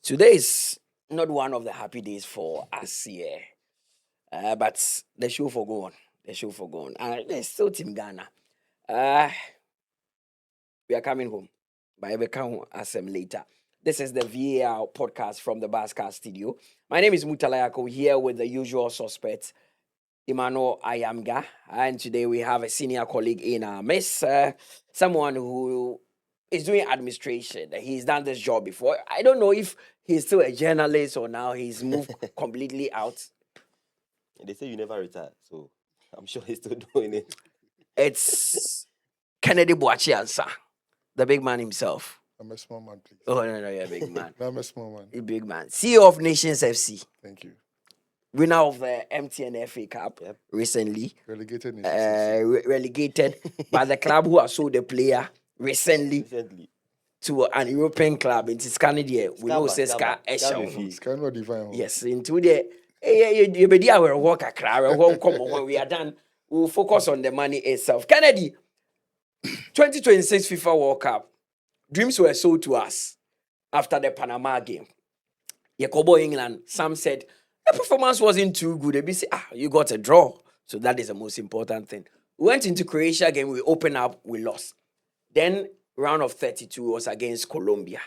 Today is not one of the happy days for us here, but the show for go on. The show for go on. And there's still Team Ghana. We are coming home. But I will come as them later. This is the VAR podcast from the Bascar studio. My name is Mutalayako here with the usual suspects, Emmanuel Ayamga. And today we have a senior colleague in our midst, someone who is doing administration. He's done this job before. I don't know if he's still a journalist or now he's moved completely out. They say you never retire, so I'm sure he's still doing it. It's Kennedy Boachiansa, the big man himself. I'm a small man, please. Oh, no, you're a big man. No, I'm a small man. A big man. CEO of Nations FC. Thank you. Winner of the MTN FA Cup recently. Relegated. Relegated by the club who has sold the player recently to an European club in Canada. We know Seska Eshon. Scan divine. Yes, into the when we are done, we'll focus on the money itself. Kennedy, 2026 FIFA World Cup. Dreams were sold to us after the Panama game. Yakobo England, some said the performance wasn't too good. They say, you got a draw. So that is the most important thing. We went into Croatia game, we opened up, we lost. Then round of 32 was against Colombia.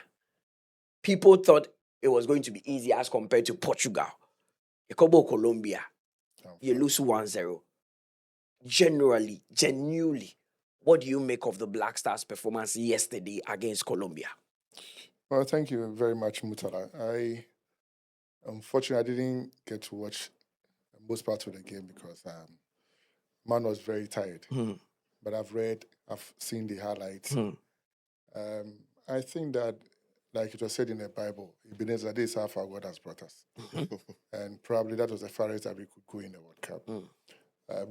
People thought it was going to be easy as compared to Portugal. Yakobo Colombia, you lose 1-0. Genuinely, what do you make of the Black Stars' performance yesterday against Colombia? Well, thank you very much, Mutala. Unfortunately, I didn't get to watch most parts of the game because man was very tired. But I've seen the highlights. I think that, like it was said in the Bible, Ebenezer, this is how far God has brought us. And probably that was the farthest that we could go in the World Cup.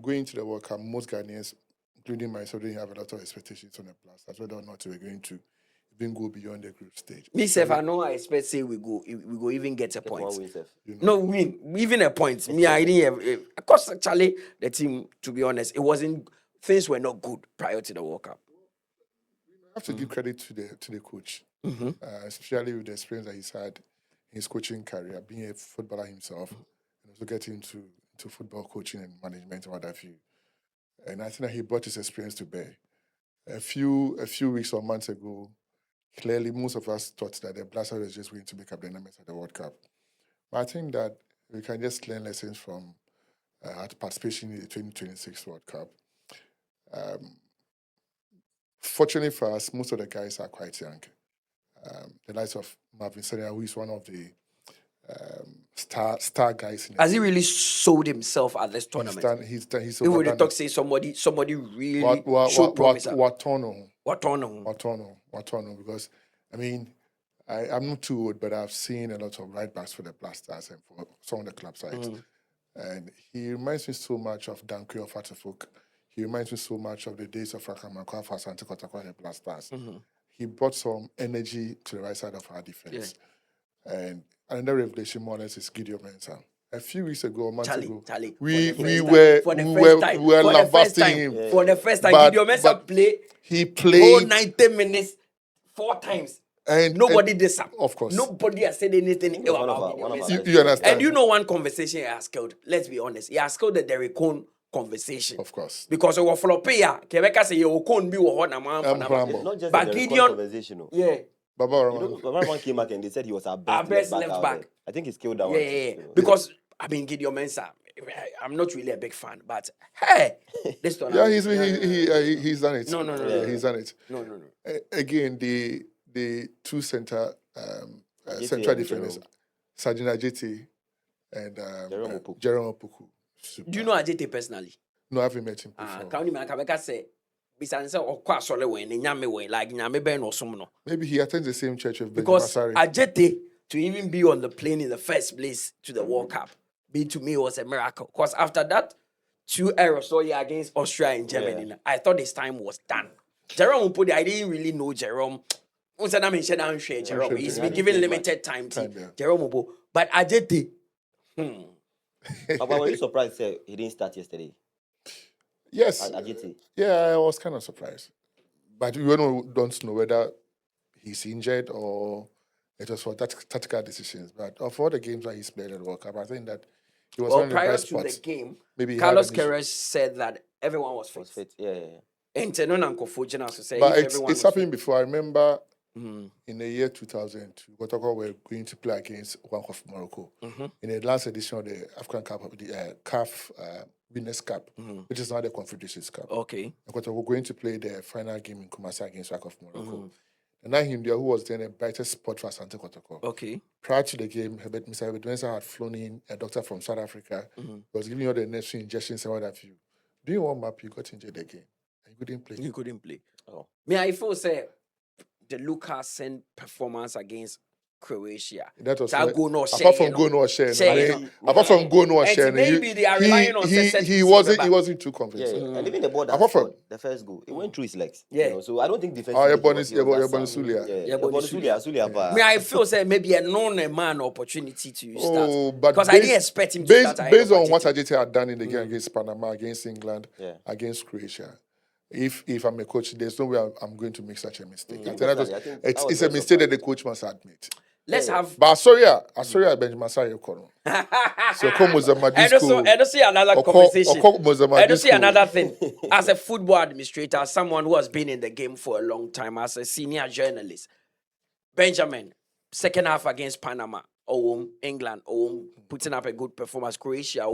Going to the World Cup, most Ghanaians, including myself, didn't have a lot of expectations on the Blasters, whether or not we were going to even go beyond the group stage. Myself, I know I expect say we go even get a point. You know. No win, even a point. Me, I didn't have, because actually the team, to be honest, things were not good prior to the World Cup. I have to give credit to the coach, especially with the experience that he's had in his coaching career, being a footballer himself, and also getting into football coaching and management and what have you. And I think that he brought his experience to bear. A few weeks or months ago, clearly most of us thought that the Blasters was just going to make up the numbers at the World Cup. But I think that we can just learn lessons from our participation in the 2026 World Cup. Fortunately for us, most of the guys are quite young. The likes of Marvin Senior, who is one of the star guys. Has he really sold himself at this tournament? He's He would talk say somebody really showed promise. Watono, because I mean I'm not too old, but I've seen a lot of right backs for the Blasters and for some of the club sides. And he reminds me so much of Dan Queiroz Fatafuk. He reminds me so much of the days of Rakamakwa for Sante Kotakwa and the Blasters. He brought some energy to the right side of our defense. And another revelation more or less is Gideon Mensah. A few weeks ago, we were lambasting him. For the first time, Gideon Mensah played whole 90 minutes 4 times. And nobody did something. Of course. Nobody has said anything about Gideon Mensah. You understand? And you know one conversation he has killed. Let's be honest. He has killed the Derek Cohn conversation. Of course. Because it was Flopia. Quebec say you Cohn be what na man. It's not just the Gideon conversation. Yeah. Baba came back and they said he was our best left back. I think he's killed that one. Yeah. Because I mean Gideon Mensah, I'm not really a big fan, but hey, this one. Yeah, he's done it. No. Yeah, he's done it. No. Again, the two central defenders, Sajina Ajeti and Jerome Opoku. Do you know Ajete personally? No, I haven't met him before. Maybe he attends the same church with because Masari. Ajete to even be on the plane in the first place to the World Cup, to me was a miracle. Because after that 2 errors against Austria and Germany, I thought his time was done. Jerome Pudi, I didn't really know Jerome. Jerome. He's been given limited time. Jerome, but Ajete. Papa, were you surprised he didn't start yesterday? Yes. Yeah, I was kind of surprised. But we don't know whether he's injured or It was for tactical decisions. But of all the games that he's played at the World Cup, I think that he was Well, one of the prior best to the spots. game, Maybe he Carlos had an issue. Queiroz said that everyone was Was fit. fit. Yeah. And Tenon and Kofogen also say But if it's everyone was happened before. I remember fit. in the year 2002, Kotoko were going to play against one of Morocco in the last edition of the African Cup, the CAF Winners' Cup, which is now the Confederations Cup. Okay. And Kotoko were going to play the final game in Kumasi against one of Morocco. And now India, who was then the brightest spot for Asante Kotoko. Okay. Prior to the game, Mr. Herbert Mensah had flown in a doctor from South Africa. He was giving you all the necessary injections and what have you. Doing warm up, you got injured again. And you couldn't play. You couldn't play. Oh. Me, I feel say the Lucas performance against Croatia. That was That go no apart share, from you know. go no share. Share, I you mean, know. apart from go no And share, maybe they are relying on set he pieces, wasn't too convincing. Yeah, and even the ball that Apart from- scored, the first goal, it went through his legs. Yeah. You know, so I don't think Oh, defensively. your bonus, he was your that bonus, sound. Sulia. Yeah, Yeah, your bonus Sulia. Sulia. Me, I feel say maybe a non-man opportunity to start. Oh, but Because I didn't expect him to based, start ahead based of on what Ajeti. Ajeti had done in the game against Panama, against England, Yeah. against Croatia. If I'm a coach, there's no way I'm going to make such a mistake. I think Definitely, I think that was it's a very mistake that the surprising. coach must admit. Let's have. But sorry, Benjamin Sayo Kono. So come I don't see another conversation. I don't see another thing. As a football administrator, as someone who has been in the game for a long time, as a senior journalist, Benjamin, second half against Panama, England, putting up a good performance. Croatia,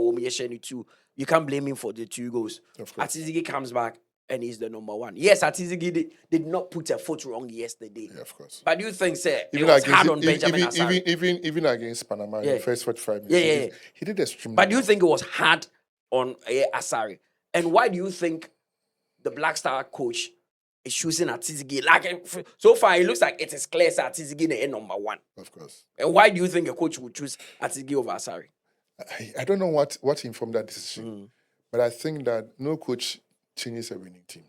you can't blame him for the 2 goals. Of course. Atizigi comes back and he's the number 1. Yes, Atizigi did not put a foot wrong yesterday. Yeah, of course. But do you think, sir, it Even was against, hard on Benjamin Asare? even against Panama in Yeah. the first 45 minutes, Yeah. he did extremely But do you well. think it was hard on Asare? And why do you think the Black Star coach is choosing Atizigi? Like, so far, it looks like it is clear that Atizigi is number 1. Of course. And why do you think a coach would choose Atizigi over Asare? I don't know what informed that decision, but I think that no coach changes a winning team.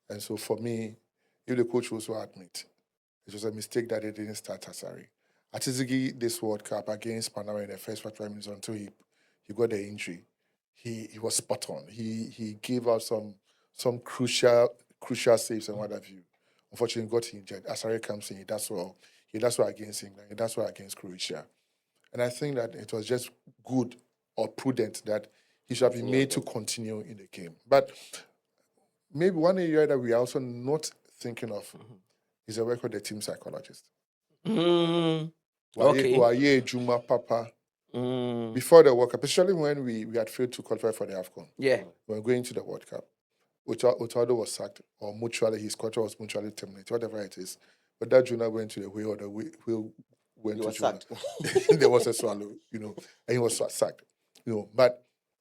And so for me, if the coach also admit it was a mistake that they didn't start Asare. Atizigi, this World Cup against Panama in the first 5 minutes until he got the injury, he was spot on. He gave us some crucial saves and what have you. Unfortunately, he got injured. Asare comes in, he does well against England, he does well against Croatia. And I think that it was just good or prudent that he should have been made to continue in the game. But maybe one area that we are also not thinking of is the work of the team psychologist. Okay. Ayew, Juma, Papa. Before the World Cup, especially when we had failed to qualify for the AFCON. Yeah. We were going to the World Cup. Otado was sacked, or mutually, his contract was mutually terminated, whatever it is. But that Juna went to the wheel, or the wheel went He to was Juna. sacked. There was a swallow, and he was sacked.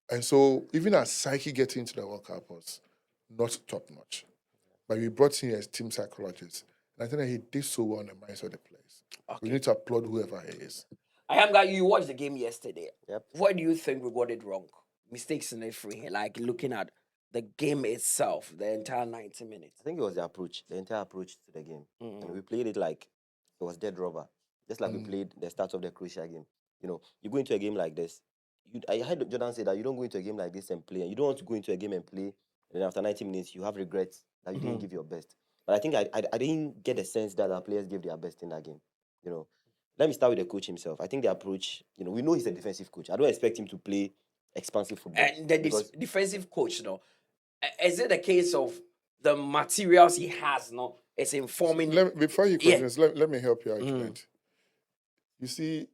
And so even as Psyche getting into the World Cup was not top notch. But we brought in as team psychologist. And I think that he did so well on the minds of the players. Okay. We need to applaud whoever he is. I am glad you watched the game yesterday. Yep. What do you think we got it wrong? Mistakes in everything, like looking at the game itself, the entire 90 minutes. I think it was the approach, the entire approach to the game. And we played it like it was dead rubber. Just like we played the start of the Croatia game. You go into a game like this. I heard Jordan say that you don't go into a game like this and play. And you don't want to go into a game and play. And then after 90 minutes, you have regrets that you didn't give your best. But I think I didn't get the sense that our players gave their best in that game. Let me start with the coach himself. I think the approach, we know he's a defensive coach. I don't expect him to play expansive football. And the defensive coach, is it a case of the materials he has, it's informing? Before you continue, let me help you argument. You see,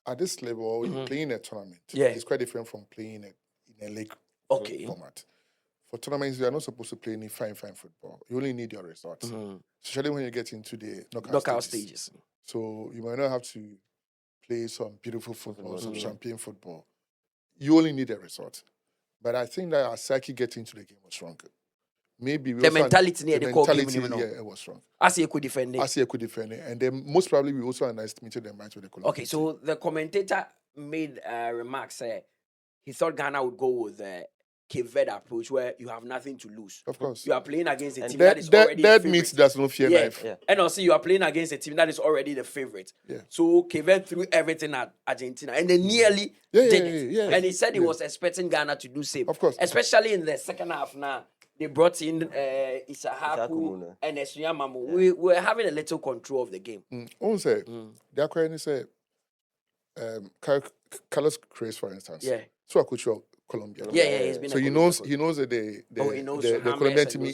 at this level, you're playing a tournament. Yeah. It's quite different from playing in a league format. For tournaments, you are not supposed to play any fine football. You only need your results. Especially when you get into the knockout stages. So you might not have to play some beautiful football, some champagne football. You only need a result. But I think that our psyche getting into the game was wrong. Maybe The mentality near the core game, it was wrong. As he could defend it. As he could defend it. And then most probably we also underestimated the match with the Colombia. Okay, so the commentator made a remark, he thought Ghana would go with the Cape Verde approach where you have nothing to lose. Of course. You are playing against a And team that is already the that favorite. means there's no fear knife. Yeah. And also you are playing against a team that is already the favorite. Yeah. So Cape Verde threw everything at Argentina and they nearly did it. Yeah. And he said he was expecting Ghana to do same. Of course. Especially in the second half now. they brought in Isahaku Isahaku, and Esuyamamu. We were having a little control of the game. Also, the Aquarian say, Carlos Queiroz, for instance. Yeah. So I coach Colombia. Yeah, he's been. So he knows that he knows the Colombian team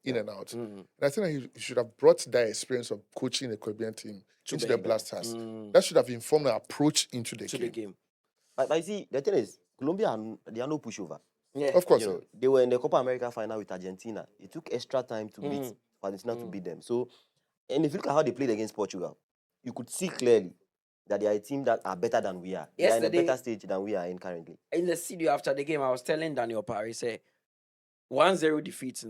in and out. Mm-hmm. And I think that he should have brought that experience of coaching the Colombian team into the Blasters. That should have informed the approach into the game. But I see, the thing is, Colombia, they are no pushover. Yeah, of course. You know, they were in the Copa America final with Argentina. It took extra time to beat Argentina to beat them. So, and if you look at how they played against Portugal, you could see clearly that they are a team that are better than we are. They are in a better stage than we are in currently. In the studio after the game, I was telling Daniel Parry, say 1-0 defeat,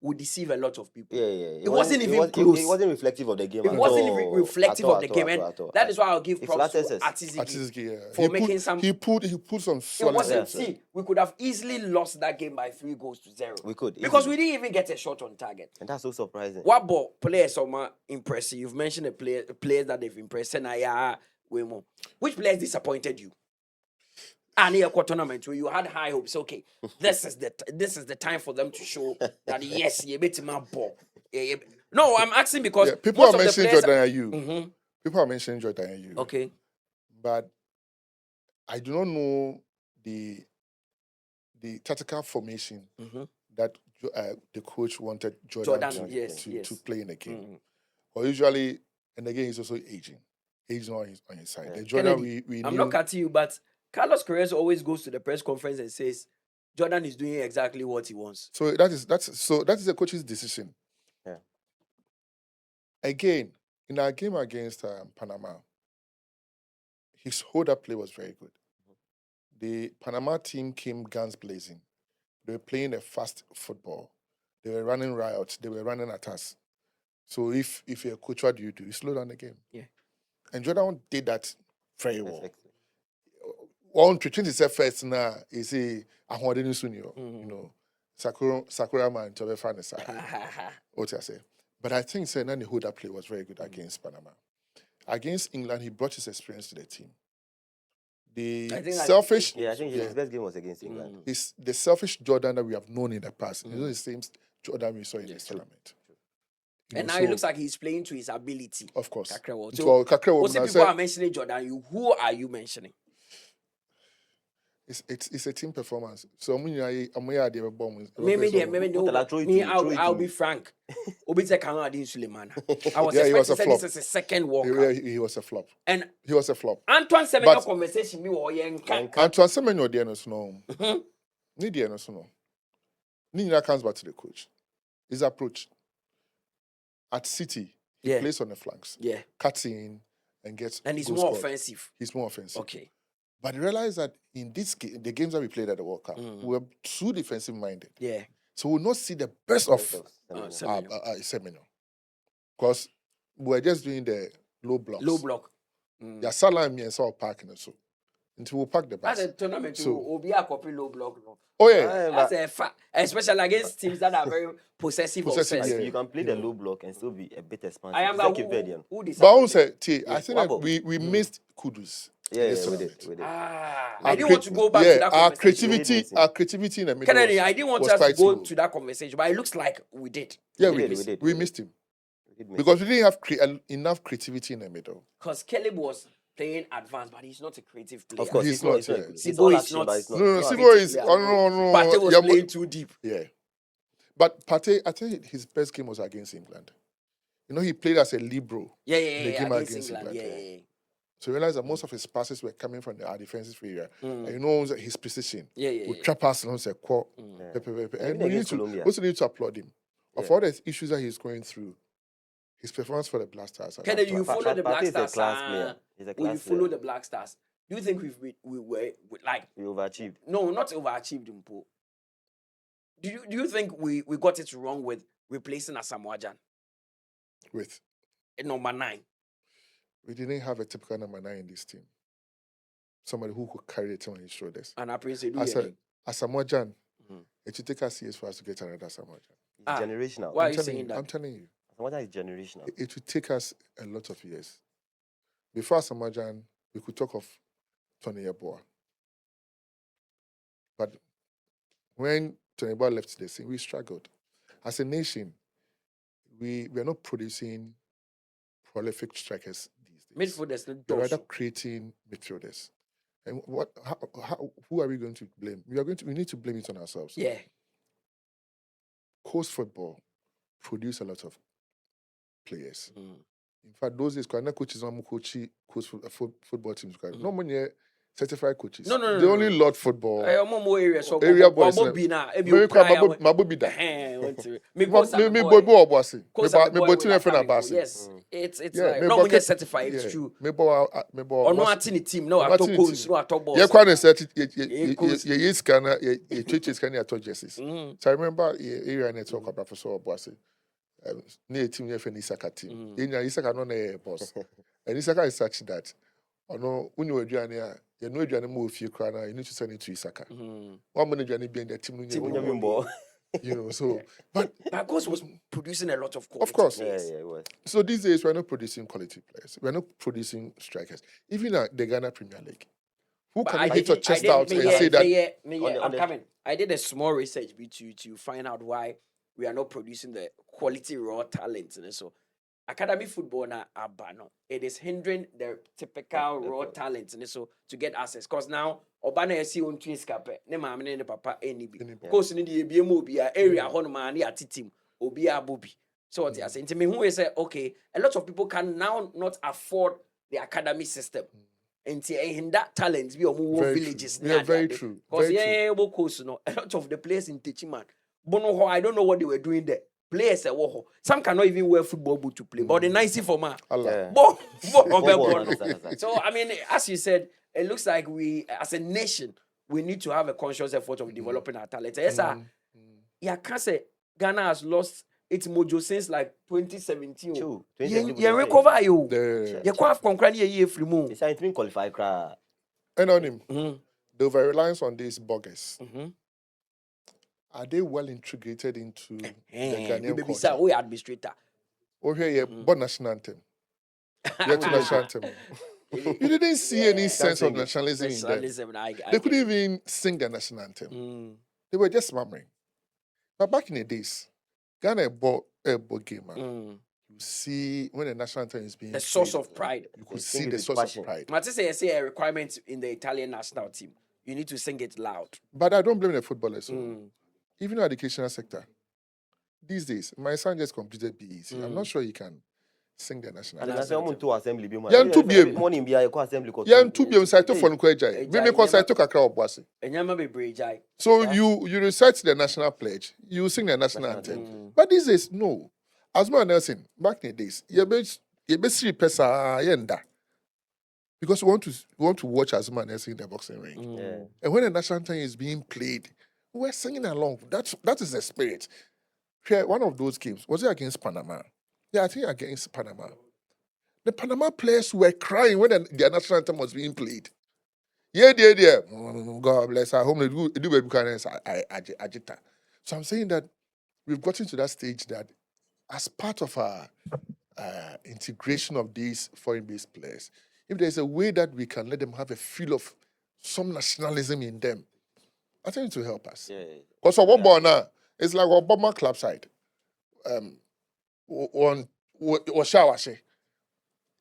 would deceive a lot of people. It wasn't even close. It wasn't reflective of the game. It wasn't reflective of the game, and that is why I'll give props to Atizigi for making some. He put some solid. See, we could have easily lost that game by 3-0. We could because we didn't even get a shot on target, and that's so surprising. What ball players are impressive? You've mentioned the players that they've impressed. Which players disappointed you? And here tournament where you had high hopes. Okay, this is the time for them to show that yes, you beat my ball. No, I'm asking because people are mentioning Jordan Ayew. People are mentioning Jordan Ayew. Okay, but I do not know the tactical formation that the coach wanted Jordan to play in the game. Or usually, and again, he's also aging on his side. The Jordan we I'm not cutting you, but Carlos Queiroz always goes to the press conference and says Jordan is doing exactly what he wants. So that is the coach's decision. Yeah. Again, in our game against Panama, his hold-up play was very good. The Panama team came guns blazing. They were playing a fast football. They were running riots. They were running at us. So if you're a coach, what do? You slow down the game. Yeah. And Jordan did that very well. One treating himself first now is a Sakura man to be funny side. What I say. But I think the hold-up play was very good against Panama. Against England, he brought his experience to the team. I think his best game was against England. It's the selfish Jordan that we have known in the past. It's not the same Jordan we saw in this tournament. And now it looks like he's playing to his ability. Of course. So people are mentioning Jordan. Who are you mentioning? It's a team performance. So maybe I'll be frank. I was expecting this is a second World Cup. He was a flop. And he was a flop. Antoine Semenyo conversation Antoine Semenyo Nina comes back to the coach. His approach at City, he plays on the flanks. Yeah. Cuts in and gets. And he's more offensive. He's more offensive. Okay. But I realized that in this game, the games that we played at the World Cup, we were too defensive minded. Yeah. So we'll not see the best of Semenyo. Because we're just doing the low blocks. Low block. Yeah, Salah and me and Saul parking and so. Until we'll park the bus. That's a tournament will be a copy low block. No? Oh yeah. That's a fact. Especially against teams that are very possessive. Yeah. You can play the low block and still be a bit expansive. I am like but I say, I think that we missed Kudus. Yeah, we did. I didn't want to go back to that conversation. Our creativity in the middle. Kennedy, I didn't want us to go to that conversation, but it looks like we did. Yeah, we did. We missed him. Because we didn't have enough creativity in the middle. Because Caleb was playing advanced, but he's not a creative player. Of course, he's not. Sibo is not. No, Sibo is. Oh, no. Pate was playing too deep. Yeah. But Pate, I think his best game was against England. He played as a libero. Yeah. Against England. Yeah. So you realize that most of his passes were coming from our defensive area. And his position. Yeah. With trap pass and say, and we need to applaud him. Of all the issues that he's going through, his performance for the Black Stars. Kennedy, you follow the Black Stars. You follow the Black Stars. Do you think we overachieved? No, not overachieved, Mpo. Do you think we got it wrong with replacing Asamoah Gyan? With number 9. We didn't have a typical number 9 in this team. Somebody who could carry the team on his shoulders. And I praise Asamoah Gyan, it should take us years for us to get another Asamoah Gyan. It's generational. Why are you saying that? I'm telling you. Asamoah Gyan is generational. It will take us a lot of years. Before Asamoah Gyan, we could talk of Tony Yeboah. But when Teneba left the scene, we struggled. As a nation, we are not producing prolific strikers these days. Midfielders, We're rather creating midfielders. And who are we going to blame? We need to blame it on ourselves. Yeah. Coast football produce a lot of players. Mm. In fact, those days, coaches coach football teams. No many certified coaches. No. They only lot football. Area boys. Maybe yes, it's like no one certified. It's true. Maybe no team. No, I told coach. No, I told boss. Yeah, quite a set. Yeah, scanner. Yeah, churches can at jerseys. So I remember area network about Professor Obuasi. Near team near Isaka team. In Isaka no na boss. And Isaka is such that no when you are you know you move few crana, you need to send it to Isaka. One minute you be in the team you know, so but course was producing a lot of quality. Of course. Yeah, it was. So these days we're not producing quality players. We're not producing strikers. Even at the Ghana Premier League. Who can hit your chest out and say that I'm coming. I did a small research to find out why we are not producing the quality raw talent. And so academy football now, it is hindering the typical raw talent and so to get access. Because now Obana SC on twins cap, ne mama ne papa any be. Because in the BMO area honman at team obia bobby. So what I say to me, who say okay, a lot of people can now not afford the academy system. And in that talent, we are more villages. Yeah, very true. Because a lot of the players in teaching man. Bono, I don't know what they were doing there. Players some cannot even wear football boot to play, but the nice for man. So I mean, as you said, it looks like we, as a nation, we need to have a conscious effort of developing our talent. Yes, I can't say Ghana has lost its mojo since like 2017. You recover you. You can't have concrete year free moon. It's been qualified. And on him, the over-reliance on these buggers. Are they well integrated into the Ghanaian culture? We administrator. Oh, here, but national anthem. National anthem. You didn't see any sense of nationalism in them. They couldn't even sing the national anthem. They were just murmuring. But back in the days, Ghana bought a game. You see when the national anthem is being the source of pride. You could see the source of pride. Matisse say a requirement in the Italian national team. You need to sing it loud. But I don't blame the footballers. Even in the educational sector, these days, my son just completed BEC. I'm not sure he can sing the national anthem. So you recite the national pledge, you sing the national anthem. But these days, no. Asma Nelson, back in the days, you basically because we want to watch Asma Nelson in the boxing ring. And when the national anthem is being played, we're singing along. That is the spirit. One of those games, was it against Panama? Yeah, I think against Panama. The Panama players were crying when their national anthem was being played. Yeah. God bless our home. So I'm saying that we've gotten to that stage that as part of our integration of these foreign-based players, if there's a way that we can let them have a feel of some nationalism in them, I think it will help us. Because for now, it's like Obama club side. On shower say,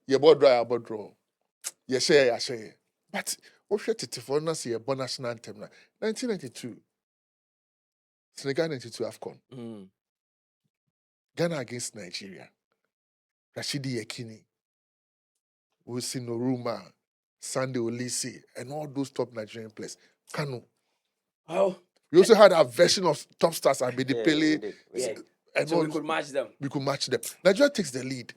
you board dry, you board draw. You say. But what you for us see a national anthem 1992. Senegal 92 AFCON. Ghana against Nigeria. Rashidi Yekini. Usinoruma, Sunday Olisi, and all those top Nigerian players. Kanu. Oh. We also had a version of top stars and Abedi Pele. So we could match them. Nigeria takes the lead.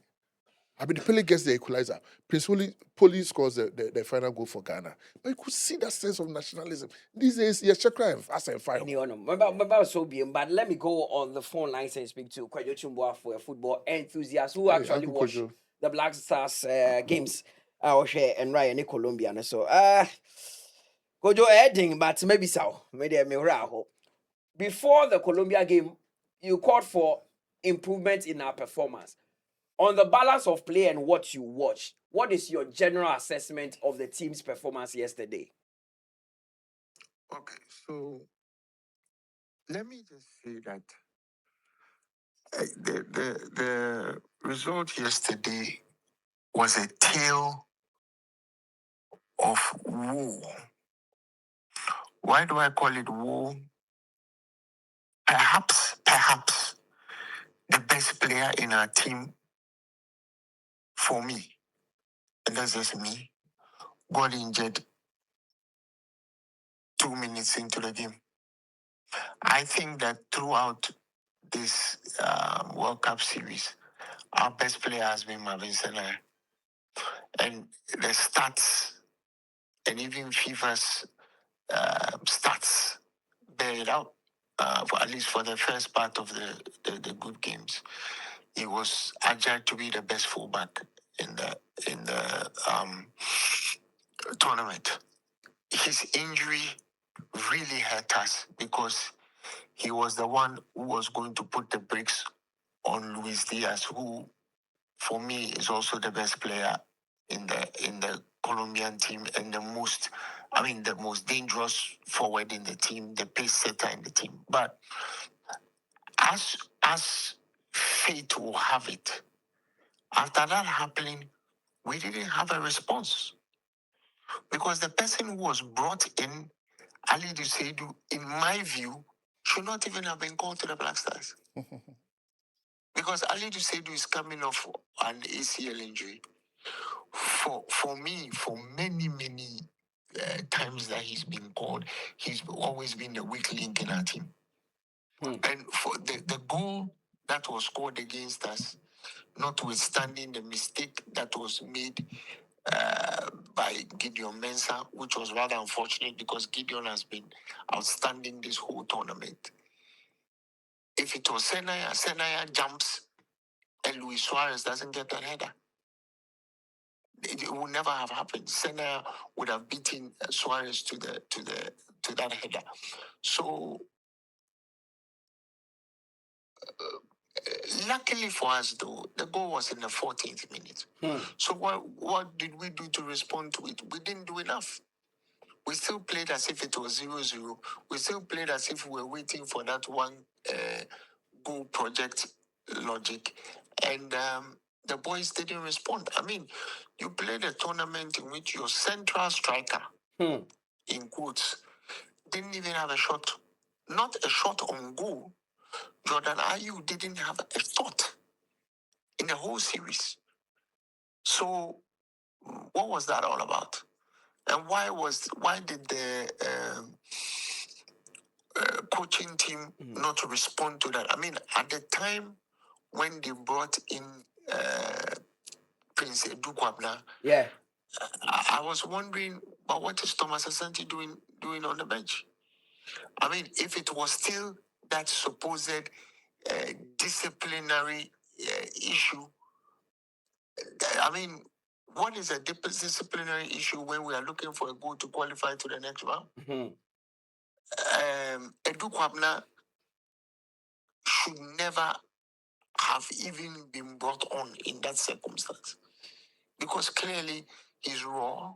Abedi Pele gets the equalizer. Prince Poli scores the final goal for Ghana. But you could see that sense of nationalism. These days, yes, Chakra and fast and fire. But let me go on the phone lines and speak to Queiroz for a football enthusiast who actually watched the Black Stars games and Ryan in Colombia. So, Kojo heading, but maybe so. Before the Colombia game, you called for improvement in our performance. On the balance of play and what you watched, what is your general assessment of the team's performance yesterday? Okay, so let me just say that the result yesterday was a tale of woe. Why do I call it woe? Perhaps the best player in our team for me, and that's just me, got injured 2 minutes into the game. I think that throughout this World Cup series, our best player has been Marvin Senna. And the stats and even FIFA's stats bear it out. For at least for the first part of the good games, he was adjudged to be the best fullback in the tournament. His injury really hurt us because he was the one who was going to put the brakes on Luis Diaz, who, for me, is also the best player in the Colombian team and the most dangerous forward in the team, the pace setter in the team. But as fate will have it, after that happening, we didn't have a response because the person who was brought in, Ali Seidu, in my view, should not even have been called to the Black Stars. Because Ali Seidu is coming off an ACL injury. For me, for many times that he's been called, he's always been the weak link in our team. And for the goal that was scored against us, notwithstanding the mistake that was made by Gideon Mensah, which was rather unfortunate because Gideon has been outstanding this whole tournament. If it was Senaya jumps and Luis Suarez doesn't get that header, it would never have happened. Senna would have beaten Suarez to that header. So luckily for us, though, the goal was in the 14th minute. So what did we do to respond to it? We didn't do enough. We still played as if it was 0-0. We still played as if we were waiting for that one goal project logic. And the boys didn't respond. I mean, you played a tournament in which your central striker, in quotes, didn't even have a shot. Not a shot on goal. Jordan Ayew didn't have a thought in the whole series. So what was that all about? And why did the coaching team not respond to that? I mean, at the time when they brought in Prince Edu Kwabna, I was wondering, but what is Thomas Asante doing on the bench? I mean, if it was still that supposed disciplinary issue, I mean, what is a disciplinary issue when we are looking for a goal to qualify to the next round? Edu Kwabna should never have even been brought on in that circumstance because clearly he's raw,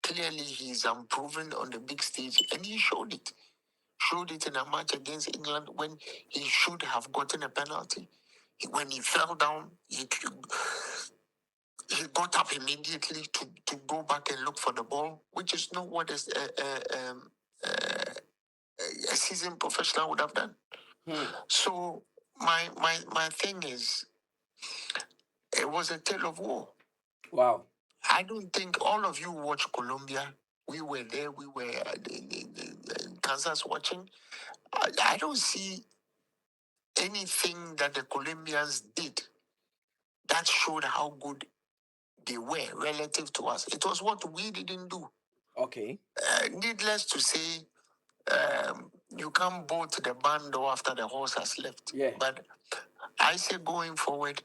clearly he's unproven on the big stage, and he showed it. Showed it in a match against England when he should have gotten a penalty. When he fell down, he got up immediately to go back and look for the ball, which is not what a seasoned professional would have done. So my thing is, it was a tale of war. Wow. I don't think all of you watch Colombia. We were there. We were in Kansas watching. I don't see anything that the Colombians did that showed how good they were relative to us. It was what we didn't do. Okay. Needless to say, you can't bolt the barn door after the horse has left. Yeah. But I say going forward,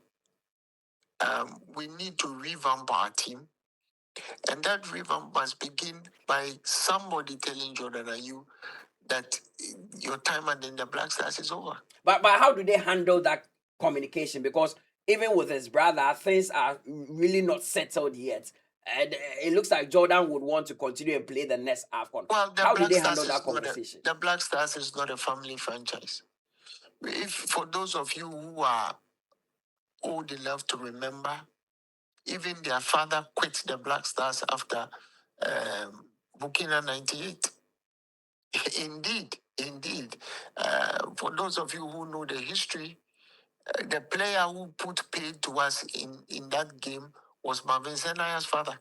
we need to revamp our team. And that revamp must begin by somebody telling Jordan Ayew that your time at the Black Stars is over. But how do they handle that communication? Because even with his brother, things are really not settled yet. And it looks like Jordan would want to continue and play the next AFCON. Well, How did they handle that conversation? The Black Stars is not a family franchise. If for those of you who are old enough to remember, even their father quit the Black Stars after Burkina 98. Indeed. For those of you who know the history, the player who put paid to us in that game was Marvin Senaya's father.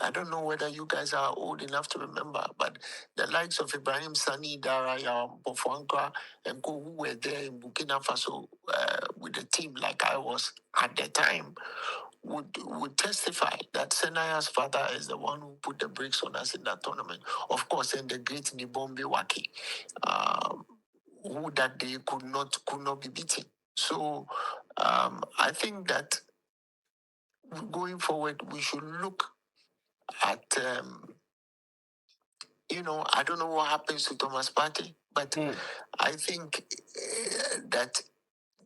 I don't know whether you guys are old enough to remember, but the likes of Ibrahim Sani, Daraya, Bofuanka, and who were there in Burkina Faso with the team like I was at the time would testify that Senaya's father is the one who put the brakes on us in that tournament. Of course, and the great Nibombe Waki, who that day could not be beaten. So I think that going forward, we should look at, I don't know what happens to Thomas Partey, but I think that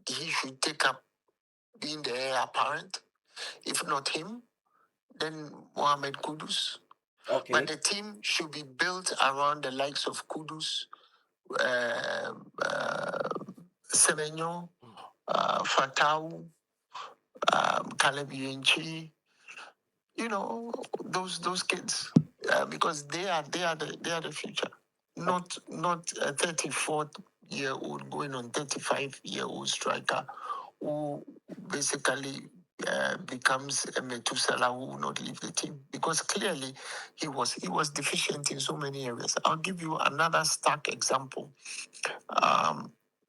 he should take up being the heir apparent. If not him, then Mohamed Kudus. Okay. But the team should be built around the likes of Kudus, Semenyo, Fatau, Caleb Yenchi, those kids, because they are the future, not a 34-year-old going on 35-year-old striker who basically becomes a Methuselah who will not leave the team, because clearly he was deficient in so many areas. I'll give you another stark example.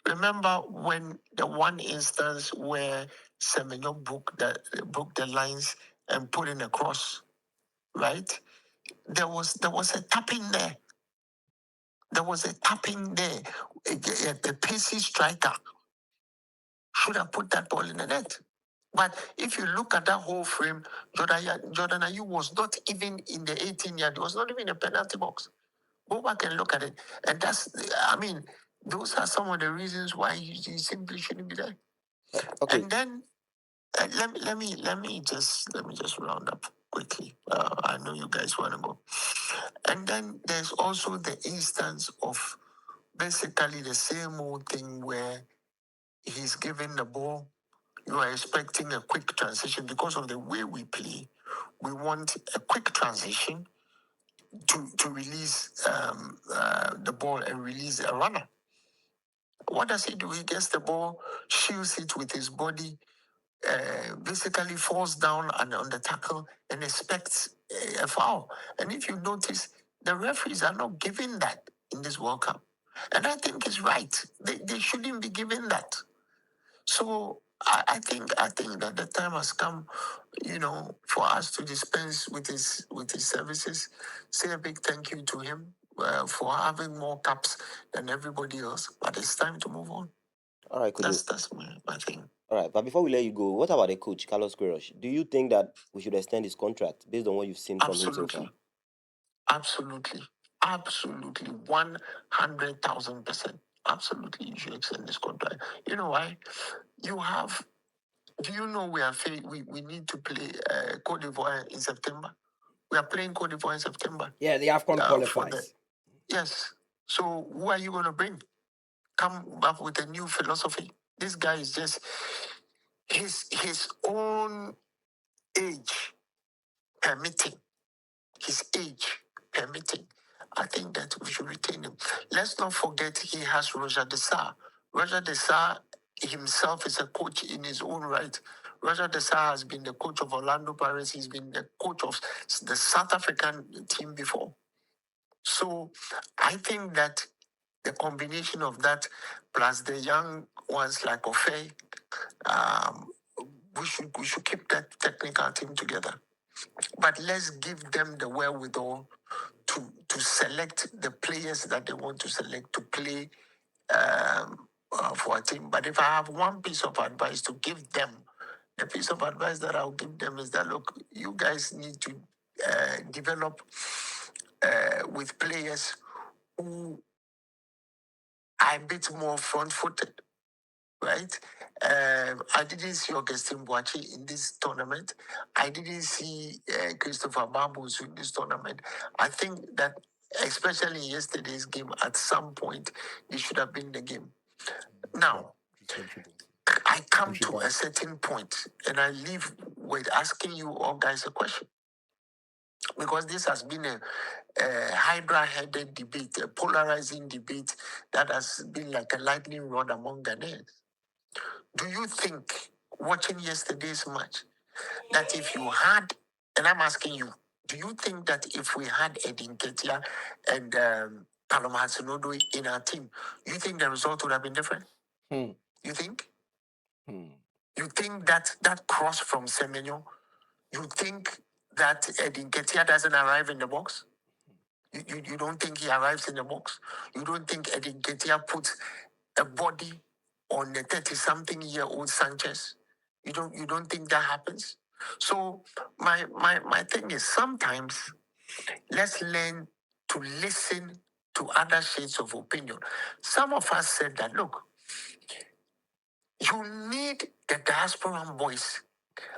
Remember when the one instance where Semenyo broke the lines and put in a cross, right? There was a tapping there. There was a tapping there. A pacey striker should have put that ball in the net. But if you look at that whole frame, Jordan Ayew was not even in the 18-yard. He was not even in the penalty box. Go back and look at it. And those are some of the reasons why he simply shouldn't be there. Okay. And then let me just round up quickly. I know you guys want to go. And then there's also the instance of basically the same old thing where he's given the ball. You are expecting a quick transition because of the way we play. We want a quick transition to release the ball and release a runner. What does he do? He gets the ball, shields it with his body, basically falls down and on the tackle and expects a foul. And if you notice, the referees are not giving that in this World Cup. And I think it's right. They shouldn't be giving that. So I think that the time has come, for us to dispense with his services. Say a big thank you to him for having more caps than everybody else. But it's time to move on. All right, Kudu. That's my thing. All right, but before we let you go, what about the coach, Carlos Queiroz? Do you think that we should extend his contract based on what you've seen from him so far? Absolutely. 100,000%. Absolutely, you should extend this contract. You know why? Do you know we need to play Cote d'Ivoire in September? We are playing Cote d'Ivoire in September. Yeah, the AFCON qualifies. Yes. So who are you going to bring? Come up with a new philosophy. This guy is just his own age permitting. His age permitting. I think that we should retain him. Let's not forget he has Roger Dessart. Roger Dessart himself is a coach in his own right. Roger Dessart has been the coach of Orlando Pirates. He's been the coach of the South African team before. So I think that the combination of that plus the young ones like Ofe, we should keep that technical team together. But let's give them the wherewithal to select the players that they want to select to play for a team. But if I have one piece of advice to give them, the piece of advice that I'll give them is that, look, you guys need to develop with players who are a bit more front-footed. right? I didn't see Augustine Boachi in this tournament. I didn't see Christopher Bambus in this tournament. I think that, especially in yesterday's game, at some point, they should have been in the game. Now, I come to a certain point, and I leave with asking you all guys a question. Because this has been a hydra-headed debate, a polarizing debate that has been like a lightning rod among Ghanaians. Do you think, watching yesterday's match, that if you had, and I'm asking you, do you think that if we had Edin Ketia and Paloma Hudson-Odoi in our team, you think the result would have been different? Hmm. You think? Hmm. You think that that cross from Semenyo, you think that Edin Ketia doesn't arrive in the box? You don't think he arrives in the box? You don't think Edin Ketia puts a body on the 30-something-year-old Sanchez? You don't think that happens? So my thing is, sometimes let's learn to listen to other shades of opinion. Some of us said that, look, you need the diasporan boys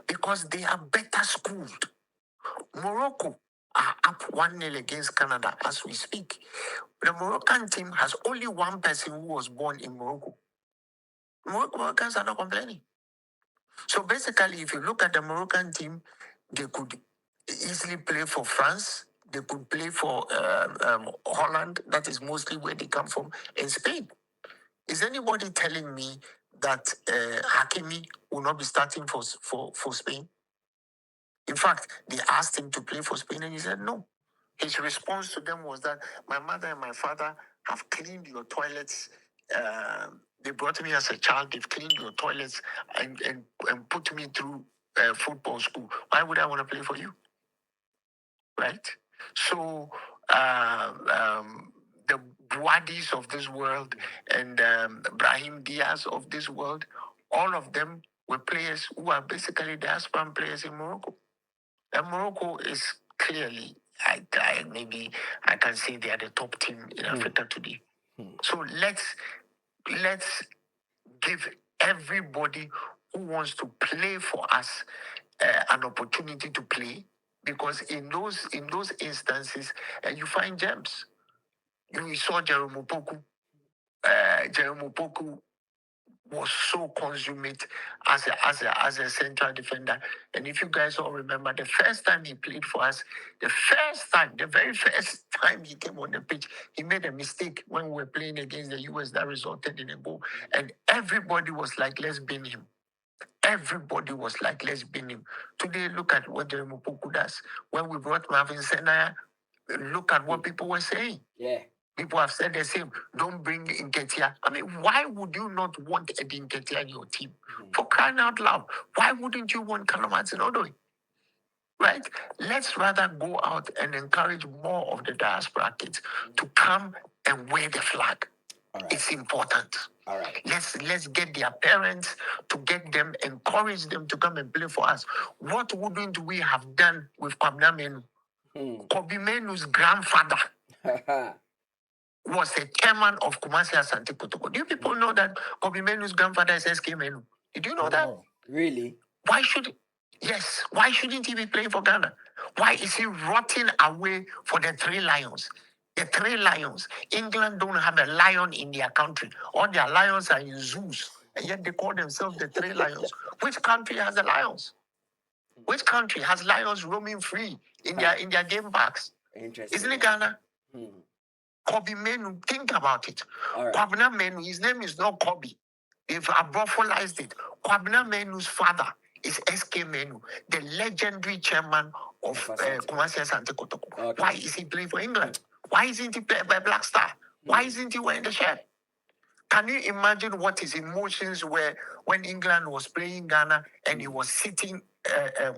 because they are better schooled. Morocco are up 1-0 against Canada as we speak. The Moroccan team has only one person who was born in Morocco. Moroccans are not complaining. So basically, if you look at the Moroccan team, they could easily play for France. They could play for Holland. That is mostly where they come from. And Spain. Is anybody telling me that Hakimi will not be starting for Spain? In fact, they asked him to play for Spain and he said no. His response to them was that my mother and my father have cleaned your toilets. They brought me as a child. They've cleaned your toilets and put me through football school. Why would I want to play for you? Right? So the Buadis of this world and Brahim Diaz of this world, all of them were players who are basically diaspora players in Morocco. And Morocco is clearly, maybe I can say they are the top team in Africa today. So let's give everybody who wants to play for us an opportunity to play, because in those instances you find gems. You saw Jerome Opoku. Jerome Opoku was so consummate as a central defender. And if you guys all remember, the first time he played for us, the very first time he came on the pitch, he made a mistake when we were playing against the US that resulted in a goal. And everybody was like, let's bin him. Everybody was like, let's bin him. Today, look at what Jeremy Poku does. When we brought Marvin Senaya, look at what people were saying. Yeah. People have said the same. Don't bring Nketiah. I mean, why would you not want Eddie Nketiah in your team? For crying out loud. Why wouldn't you want Callum Hudson-Odoi? Right? Let's rather go out and encourage more of the diaspora kids to come and wear the flag. All right. It's important. All right. Let's get their parents to get them, encourage them to come and play for us. What wouldn't we have done with Kwabena Menu? Kobe Menu's grandfather was a chairman of Kumasi Asante Kotoko. Do you people know that Kobe Menu's grandfather is SK Menu? Did you know that? Really? Why shouldn't he be playing for Ghana? Why is he rotting away for the Three Lions? The Three Lions. England don't have a lion in their country. All their lions are in zoos. And yet they call themselves the Three Lions. Which country has the lions? Which country has lions roaming free in their game parks? Interesting. Isn't it Ghana? Kobe Menu, think about it. Right. Kwabena Menu, his name is not Kobe. They've abrofolized it. Kwabena Menu's father is SK Menu, the legendary chairman of Kumasi Asante Kotoko. Okay. Why is he playing for England? Why isn't he playing by Black Star? Why isn't he wearing the shirt? Can you imagine what his emotions were when England was playing Ghana and he was sitting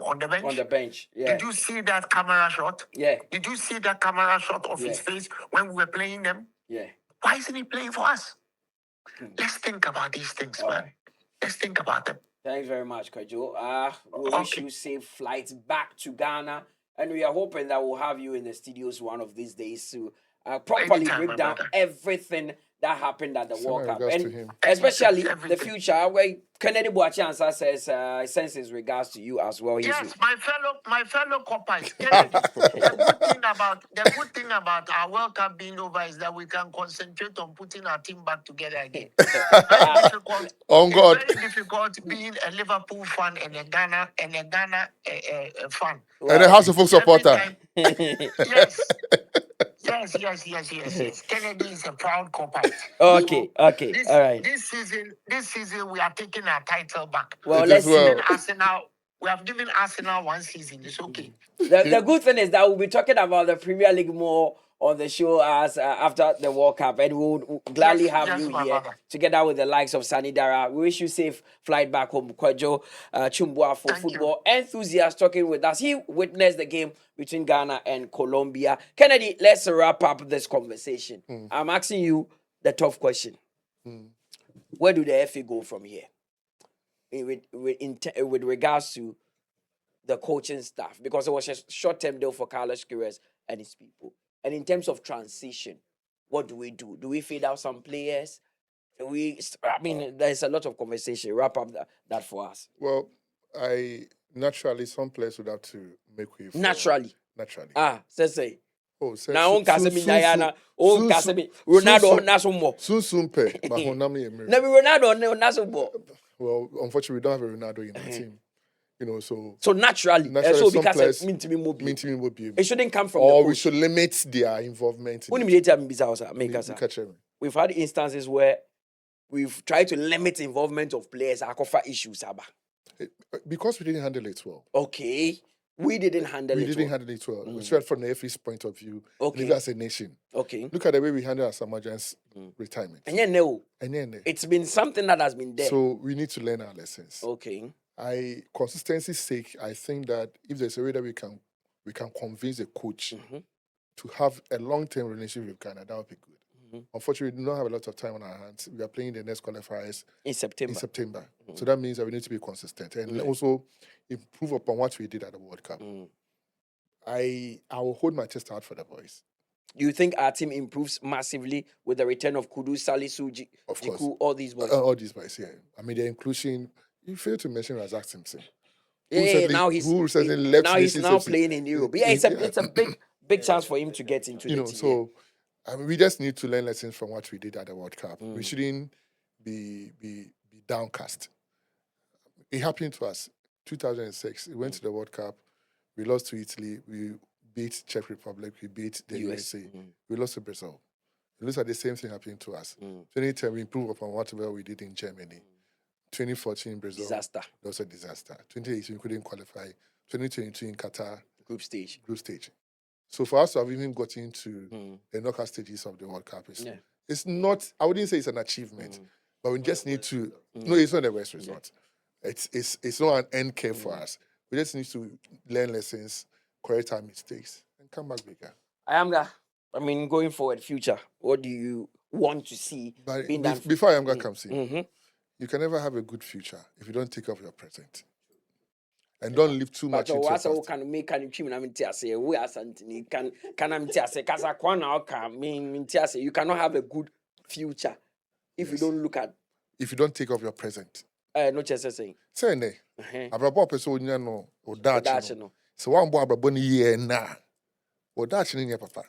on the bench? On the bench, yeah. Did you see that camera shot? Yeah. Did you see that camera shot of his face when we were playing them? Yeah. Why isn't he playing for us? Let's think about these things, man. Right. Let's think about them. Thanks very much, Kojo. We wish you safe flights back to Ghana, and we are hoping that we'll have you in the studios one of these days to properly break down everything that happened at the Send World my Cup, regards to and him. especially the Everything. future. Where Kennedy Boachiansa says, sends his regards to you as well. Yes, my fellow coppers. Kennedy, the good thing about our World Cup being over is that we can concentrate on putting our team back together again. Very difficult. On It's God. very difficult being a Liverpool fan and a Ghana fan. And the House of Folk Every supporter. time, yes. Yes. Kennedy is a proud copper. Okay, all right. This season we are taking our title back. Well, It let's is see. well. We have given Arsenal one season. It's okay. The good thing is that we'll be talking about the Premier League more on the show as after the World Cup, and we'll gladly have Yes, you my here brother. together with the likes of Sani Dara. We wish you safe flight back home, Kwejo Chumbua, for Thank you. football enthusiast talking with us. He witnessed the game between Ghana and Colombia. Kennedy, let's wrap up this conversation. I'm asking you the tough question. Where do the FA go from here? With regards to the coaching staff, because it was a short-term deal for Carlos Queiroz and his people. And in terms of transition, what do we do? Do we fade out some players? There's a lot of conversation. Wrap up that for us. Well, naturally some players would have to make way for Naturally. Say. Oh, say Now on Casemi Diana, on Casemi Ronaldo Nasumbo. soon pe, but Honami Emir. Never Ronaldo Nasumbo. Well, unfortunately, we don't have a Ronaldo in the team. You know, So naturally, so some because players it mean to be mobile. be It shouldn't come from or the we coach. should limit their involvement. When you tell me because Catch him. we've had instances where we've tried to limit involvement of players. Akofa issues, Because we didn't handle it well. Okay, we didn't handle it. Handle it well. We said from the FA's point of view, Okay. live as a nation. Okay, Look at the way we handle Asamajan's retirement. and yeah, no, And then, it's been something that has been there. so we need to learn our lessons. Okay, Consistency's sake, I think that if there's a way that we can convince a coach to have a long-term relationship with Ghana, that would be good. Unfortunately, we do not have a lot of time on our hands. We are playing the next qualifiers in September. So that means that we need to be consistent and also improve upon what we did at the World Cup. I will hold my chest out for the boys. Do you think our team improves massively with the return of Kudu, Salisu, Of course. Jiku, all these boys? All these boys, yeah. I mean, the inclusion, you failed to mention Razak Simpson. Now he's now playing in Europe. Yeah, it's a big chance for him to get into the team. So I mean, we just need to learn lessons from what we did at the World Cup. We shouldn't be downcast. It happened to us. 2006, we went to the World Cup. We lost to Italy. We beat Czech Republic. We beat the USA. We lost to Brazil. It looks like the same thing happened to us. 2010, we improved upon whatever we did in Germany. 2014, Brazil. Disaster. That was a disaster. 2018, we couldn't qualify. 2022 in Qatar. Group stage. So for us to have even gotten to the knockout stages of the World Cup, it's not, I wouldn't say it's an achievement, but we just need to, no, it's not the worst result. It's not an end game for us. We just need to learn lessons, correct our mistakes, and come back bigger. Going forward, future, what do you want to see But being done? before Ayamga comes in, you can never have a good future if you don't take care of your present. And don't live too much into your past. Can make an we are something can you cannot have a good future if you don't look at If you don't take care of your present. no just saying. Say ne. Abrabo person nya no odachi no. No. So one boy abrabo ni ye na. Odachi ni papa.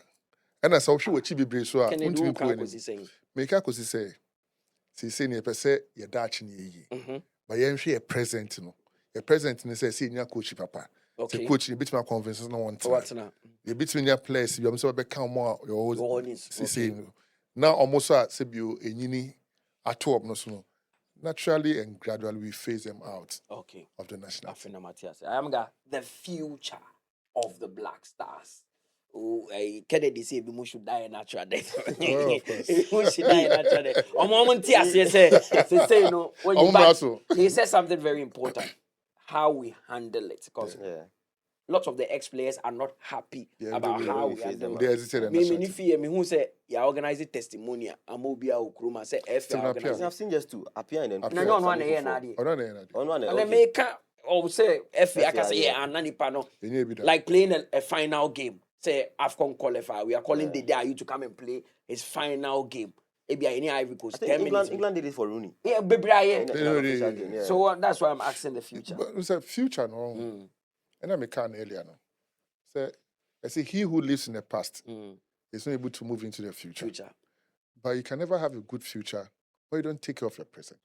And as I show chi bebre so a untimi ko ni. Make akosi say ne pese ye dachi ni ye. But ye nhwe ye present no. Your present in say senior coach papa. Okay. The coach, you beat my conferences no one time. What's now? You beat me in your place, you am become more your own. Okay. Now almost say you enyini at up no so. Naturally and gradually we phase them out of the national team. The future of the Black Stars. Kennedy say we should die a natural death. We should die a natural death. He said something very important. How we handle it, because lots of the ex-players are not happy about how we handle it. They hesitate. Me who say you organize a testimonial. I'm be a ukruma say I've seen just two appear and then. No one here na di. And then make or say FA can say yeah and pano. Like playing a final game. Say AFCON qualifier. We are calling the day you to come and play his final game. Maybe any Ivory I Coast. think 10 minutes. England did it for Rooney. Yeah, baby, yeah. In an know, official they- game, yeah. So that's why I'm asking the future. But it's a future, no. And I can earlier, no. So I say he who lives in the past is not able to move into the future. But you can never have a good future or you don't take care of your present.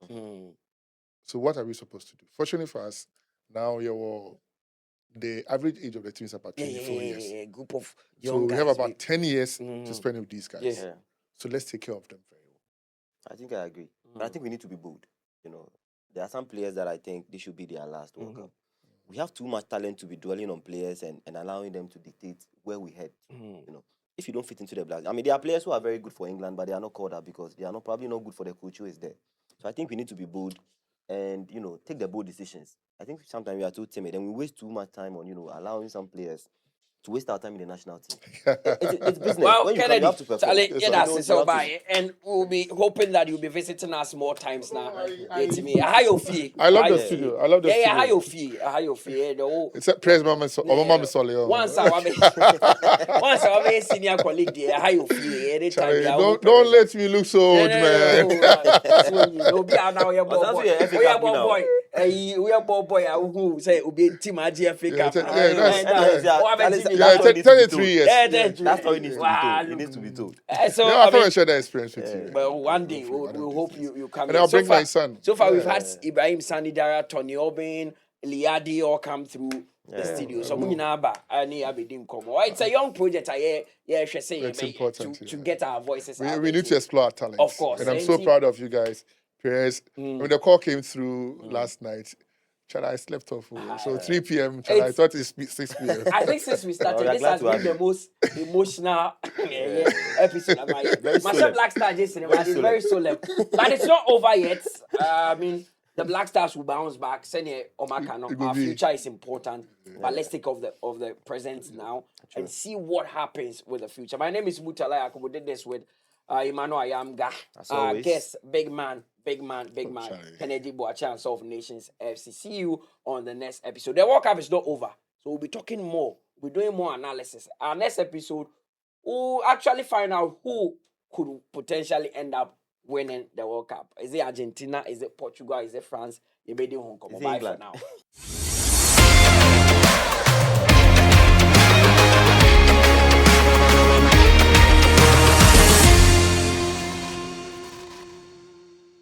So what are we supposed to do? Fortunately for us, now the average age of the team is about 24 years. Group of So young we guys. have about 10 years to spend with these guys. Yeah. So let's take care of them very well. I think I agree. But I think we need to be bold. You know, there are some players that I think they should be their last World Cup. We have too much talent to be dwelling on players and allowing them to dictate where we head. You know, if you don't fit into the Black, I mean, there are players who are very good for England, but they are not called up because they are probably not good for the coach who is there. So I think we need to be bold and, you know, take the bold decisions. I think sometimes we are too timid and we waste too much time on, you know, allowing some players to waste our time in the national team. It's business. Well, When you come, Kennedy, you have to perform. Charlie, So yeah, you that's don't- it. you So have to- bye. And we'll be hoping that you'll be visiting us more times now. I- To me, how you feel? I love How the you studio. feel? I love the Yeah, studio. how you feel? How you feel? The whole. It's a praise mama mama Soleo. Once I be senior colleague there, how you feel? Anytime. Don't let me look so old, man. No, be now your But that's boy. your FA We are Cup winner. boy. We are boy. Who say we team FA Cup? Yeah, 33 years. That's how it needs to be told. It needs to be told. So Yeah, I I thought I mean, shared that experience with you. but one day we'll hope you come. And I'll So bring far- my son. So far, we've had Ibrahim Sanidara, Tony Obin, Liadi all come through the studio. So it's a young project. It's important, to yeah. get our voices out. We there need to too. explore our talents. Of course. And I'm so proud of you guys. Perez. When the call came through last night, I slept off. So 3 p.m. I It's- thought it's 6 p.m. I think since we started, Well, this glad has to been have the you. most emotional episode of my year. Myself, solemn. Black Star Jason, it's very solemn. But it's not over yet. I mean, the Black Stars will bounce back. Our future is important. But let's take of the present now and see what happens with the future. My name is Mutala Yakubu. Did this with Emmanuel Ayamga. always. Guest, big man. Charlie. Kennedy Boacha and Solve Nations FC. See you on the next episode. The World Cup is not over. So we'll be talking more. We're doing more analysis. Our next episode, we'll actually find out who could potentially end up winning the World Cup. Is it Argentina? Is it Portugal? Is it France? You made it home. Is it Bye for England? now.